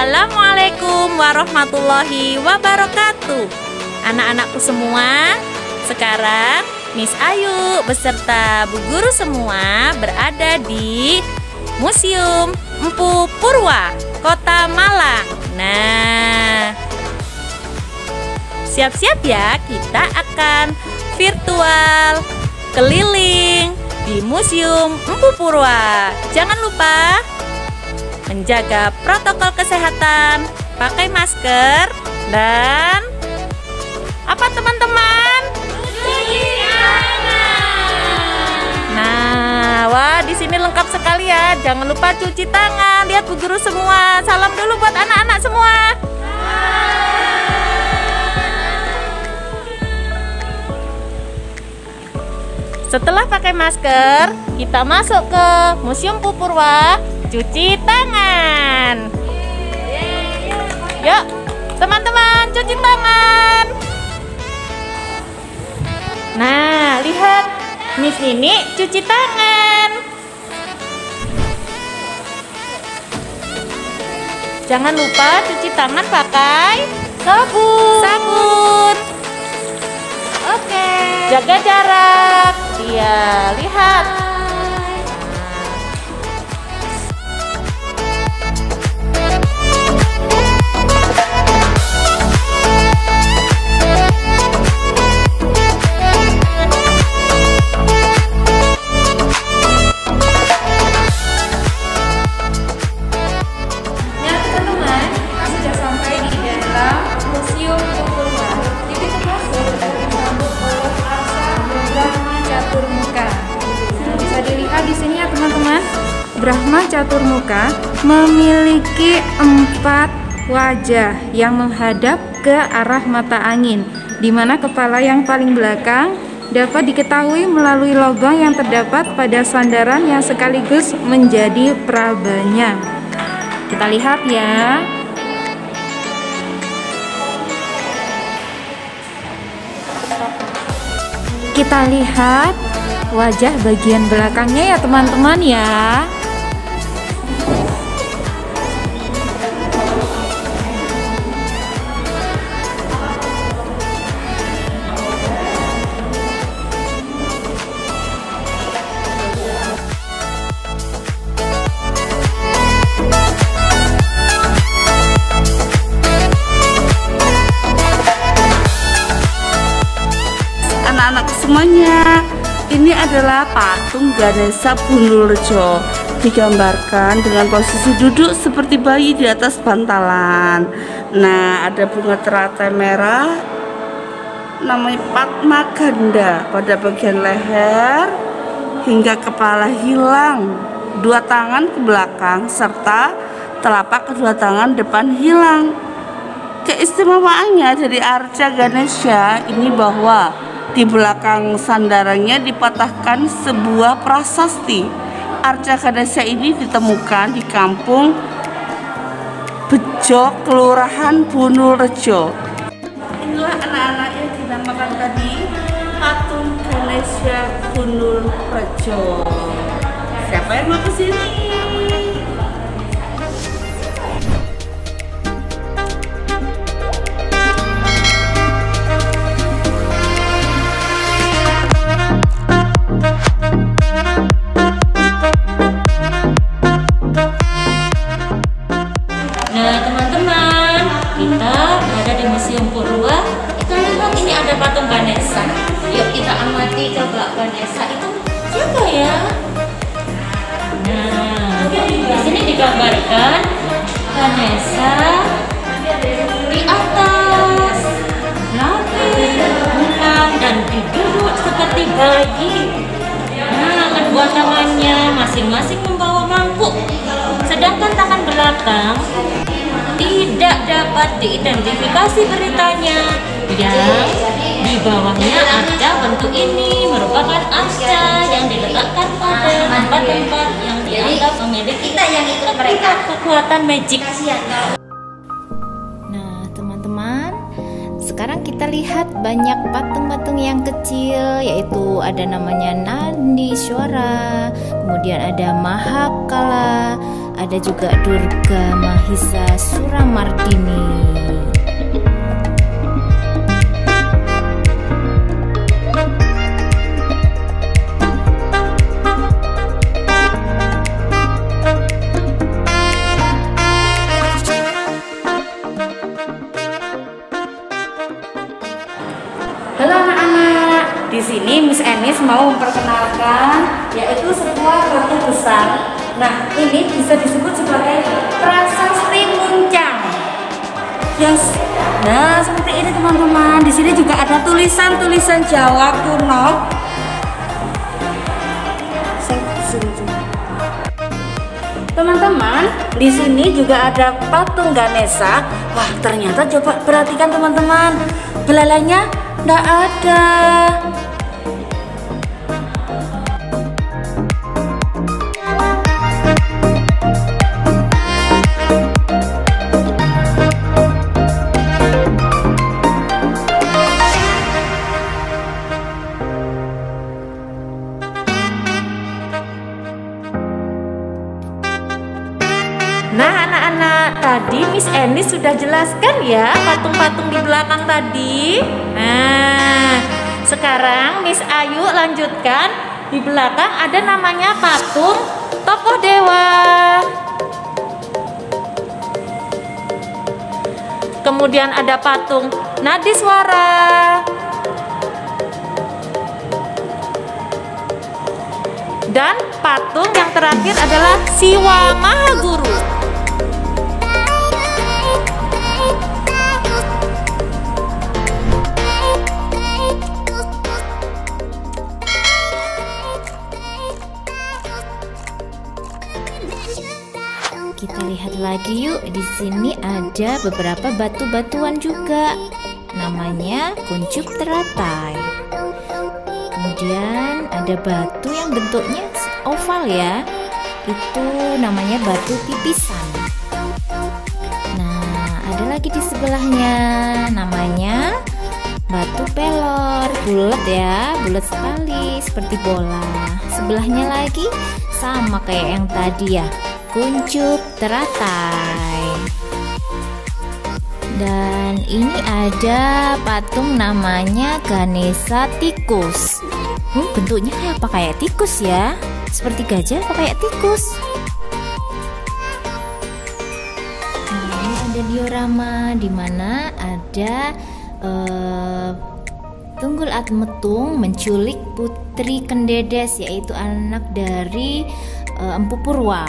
Assalamualaikum warahmatullahi wabarakatuh. Anak-anakku semua, sekarang Miss Ayu beserta Bu Guru semua berada di Museum Empu Purwa, Kota Malang. Nah, siap-siap ya, kita akan virtual keliling di Museum Empu Purwa. Jangan lupa menjaga protokol kesehatan, pakai masker, dan apa teman-teman? Cuci tangan. Nah, wah di sini lengkap sekali ya. Jangan lupa cuci tangan. Lihat Bu Guru semua. Salam dulu buat anak-anak semua. Setelah pakai masker, kita masuk ke Museum Empu Purwa. Cuci tangan. Yuk, teman-teman, cuci tangan. Nah, lihat Miss Nini cuci tangan. Jangan lupa cuci tangan pakai sabun. Oke. Jaga jarak. Iya, lihat. Di sini ya teman-teman, Brahma Caturmuka memiliki 4 wajah yang menghadap ke arah mata angin, di mana kepala yang paling belakang dapat diketahui melalui lubang yang terdapat pada sandaran yang sekaligus menjadi prabanya. Kita lihat ya. Kita lihat wajah bagian belakangnya ya teman-teman ya. Anak-anak semuanya, ini adalah patung Ganesha Bunulrejo, digambarkan dengan posisi duduk seperti bayi di atas bantalan. Nah, ada bunga teratai merah namanya Padma Ganda pada bagian leher hingga kepala hilang, 2 tangan ke belakang serta telapak kedua tangan depan hilang. Keistimewaannya dari arca Ganesha ini bahwa di belakang sandarannya dipatahkan sebuah prasasti. Arca Ganesha ini ditemukan di kampung Bejo, Kelurahan Bunulrejo. Inilah anak-anak yang dinamakan tadi patung Ganesha Bunulrejo. Siapa yang mau ke sini? Nah teman-teman, kita berada di Museum Purwa. Kita lihat ini ada patung Ganesha. Yuk kita amati coba Ganesha itu siapa ya? Nah, di sini digambarkan Ganesha di atas lapis bulan dan duduk seperti bayi. Nah, kedua tangannya masing-masing membawa mangkuk. Sedangkan tangan belakang tidak dapat diidentifikasi beritanya. Yang di bawahnya arca bentuk ini merupakan arca yang diletakkan pada tempat-tempat yang dianggap memiliki kekuatan magic. Nah teman-teman, sekarang kita lihat banyak patung-patung yang kecil, yaitu ada namanya Nandishwara, kemudian ada Mahakala, ada juga Durga Mahisa Suramardini. Halo anak-anak, di sini Miss Enis mau memperkenalkan yaitu sebuah batu besar. Nah, ini bisa disebut sebagai prasasti Muncang. Nah, seperti ini teman-teman. Di sini juga ada tulisan-tulisan Jawa kuno. Teman-teman, di sini juga ada patung Ganesha. Wah, ternyata coba perhatikan teman-teman, belalainya nggak ada. Nah anak-anak, tadi Miss Enis sudah jelaskan ya patung-patung di belakang tadi. Nah, sekarang Miss Ayu lanjutkan. Di belakang ada namanya patung tokoh dewa. Kemudian ada patung Nadiswara. Dan patung yang terakhir adalah Siwa Mahaguru. Kita lihat lagi yuk. Di sini ada beberapa batu-batuan juga. Namanya kuncup teratai. Kemudian ada batu yang bentuknya oval ya. Itu namanya batu pipisan. Nah, ada lagi di sebelahnya namanya batu pelor. Bulat ya, bulat sekali seperti bola. Sebelahnya lagi sama kayak yang tadi ya, kuncup teratai. Dan ini ada patung namanya Ganesha tikus. Bentuknya kayak apa? Kayak tikus ya, seperti gajah apa kayak tikus? Nah, ini ada diorama di mana ada Tunggul Atmetung menculik Putri Kendedes, yaitu anak dari Empu Purwa.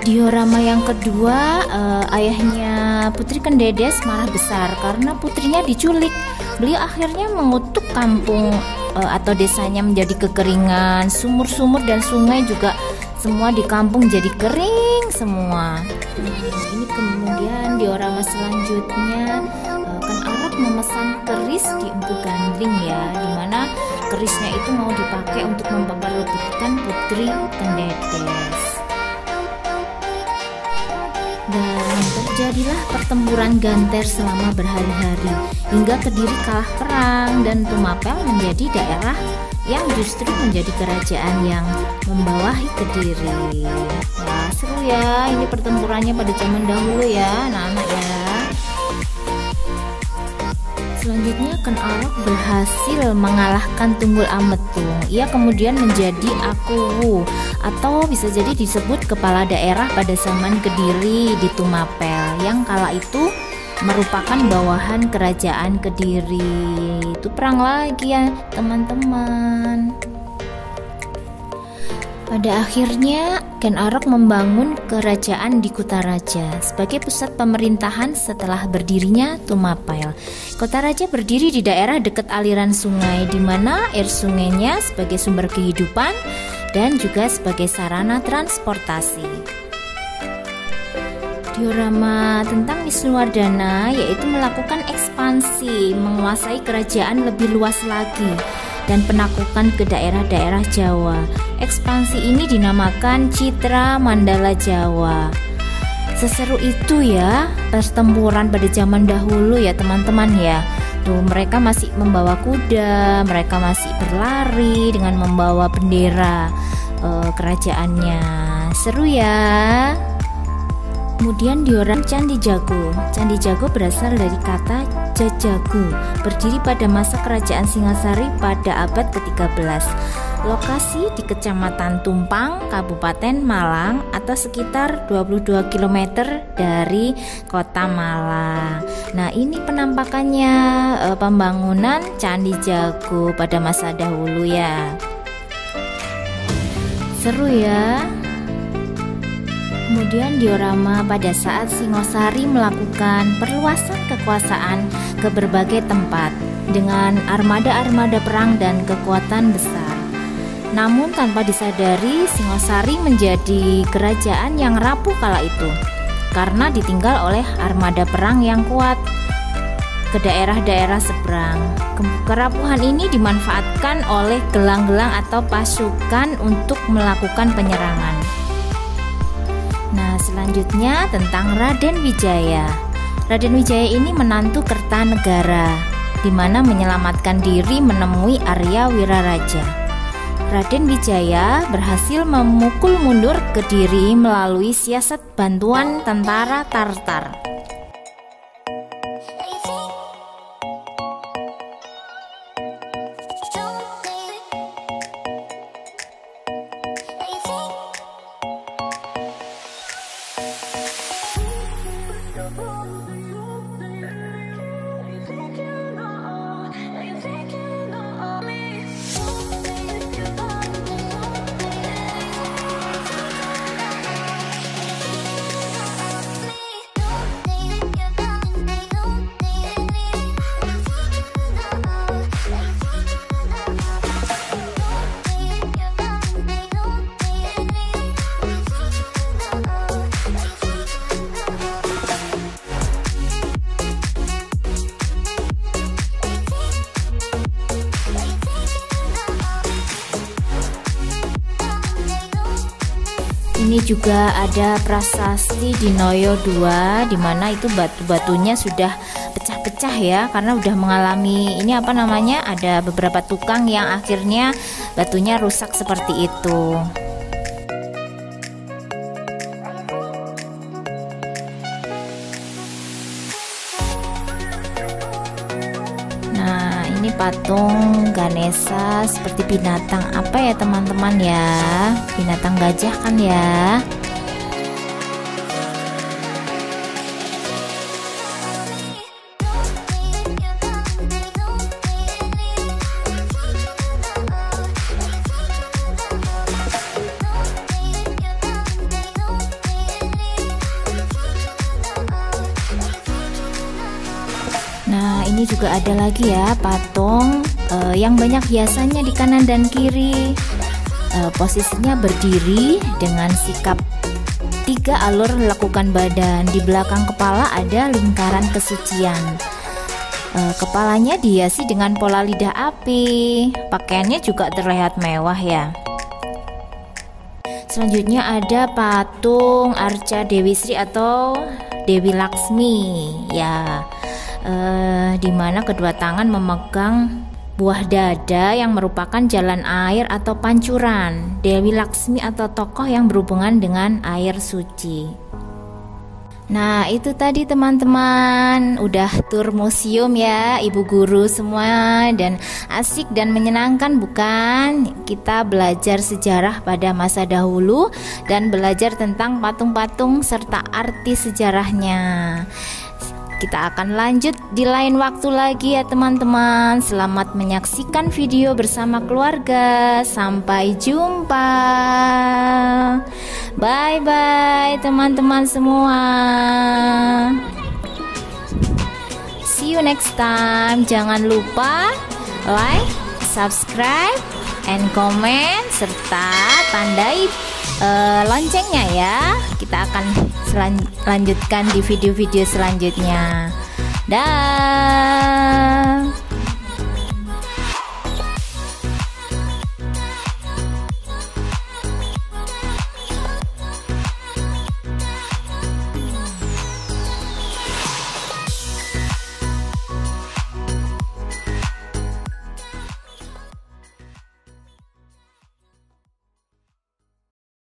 Diorama yang kedua, ayahnya Putri Kendedes marah besar karena putrinya diculik. Beliau akhirnya mengutuk kampung atau desanya menjadi kekeringan. Sumur-sumur dan sungai juga semua di kampung jadi kering semua. Ini kemudian diorama selanjutnya, Ken Arok memesan keris di Empu Gandring ya, dimana kerisnya itu mau dipakai untuk memperebutkan Putri Kendedes. Dan terjadilah pertempuran Ganter selama berhari-hari hingga Kediri kalah perang dan Tumapel menjadi daerah yang justru menjadi kerajaan yang membawahi Kediri. Wah, seru ya ini pertempurannya pada zaman dahulu ya anak-anak ya. Selanjutnya Ken Arok berhasil mengalahkan Tunggul Ametung. Ia kemudian menjadi Akuwu atau bisa jadi disebut kepala daerah pada zaman Kediri di Tumapel yang kala itu merupakan bawahan kerajaan Kediri. Itu perang lagi ya teman-teman. Pada akhirnya Ken Arok membangun kerajaan di Kutaraja sebagai pusat pemerintahan setelah berdirinya Tumapel. Kutaraja berdiri di daerah dekat aliran sungai di mana air sungainya sebagai sumber kehidupan dan juga sebagai sarana transportasi. Diorama tentang Wisnuwardana yaitu melakukan ekspansi, menguasai kerajaan lebih luas lagi dan penaklukan ke daerah-daerah Jawa. Ekspansi ini dinamakan Citra Mandala Jawa. Seseru itu ya pertempuran pada zaman dahulu ya teman-teman ya. Tuh mereka masih membawa kuda, mereka masih berlari dengan membawa bendera. kerajaannya. Seru ya. Kemudian dioram Candi Jago. Candi Jago berasal dari kata Jajagu, berdiri pada masa kerajaan Singasari pada abad ke-13. Lokasi di Kecamatan Tumpang, Kabupaten Malang, atau sekitar 22 km dari kota Malang. Nah, ini penampakannya pembangunan Candi Jago pada masa dahulu ya. Seru ya. Kemudian diorama pada saat Singosari melakukan perluasan kekuasaan ke berbagai tempat dengan armada-armada perang dan kekuatan besar. Namun tanpa disadari, Singosari menjadi kerajaan yang rapuh kala itu karena ditinggal oleh armada perang yang kuat ke daerah-daerah seberang. Kerapuhan ini dimanfaatkan oleh gelang-gelang atau pasukan untuk melakukan penyerangan. Nah, selanjutnya tentang Raden Wijaya. Raden Wijaya ini menantu Kertanegara, di mana menyelamatkan diri menemui Arya Wiraraja. Raden Wijaya berhasil memukul mundur Kediri melalui siasat bantuan tentara Tartar. Ini juga ada prasasti Dinoyo II, di mana itu batu-batunya sudah pecah-pecah ya, karena udah mengalami ini apa namanya, ada beberapa tukang yang akhirnya batunya rusak seperti itu. Nah, ini patung Ganesha seperti binatang apa ya teman-teman ya? Binatang gajah kan ya? Nah, ini juga ada lagi ya patung yang banyak hiasannya di kanan dan kiri. Posisinya berdiri dengan sikap 3 alur lekukan badan. Di belakang kepala ada lingkaran kesucian. Kepalanya dihiasi dengan pola lidah api. Pakaiannya juga terlihat mewah ya. Selanjutnya ada patung Arca Dewi Sri atau Dewi Laksmi ya. Di mana kedua tangan memegang buah dada yang merupakan jalan air atau pancuran. Dewi Laksmi atau tokoh yang berhubungan dengan air suci. Nah, itu tadi teman-teman, udah tur museum ya ibu guru semua, dan asik dan menyenangkan bukan? Kita belajar sejarah pada masa dahulu dan belajar tentang patung-patung serta arti sejarahnya. Kita akan lanjut di lain waktu lagi ya teman-teman. Selamat menyaksikan video bersama keluarga. Sampai jumpa. Bye-bye teman-teman semua. See you next time. Jangan lupa like, subscribe, and comment, serta tandai loncengnya ya. Kita akan lanjutkan di video-video selanjutnya. Dah.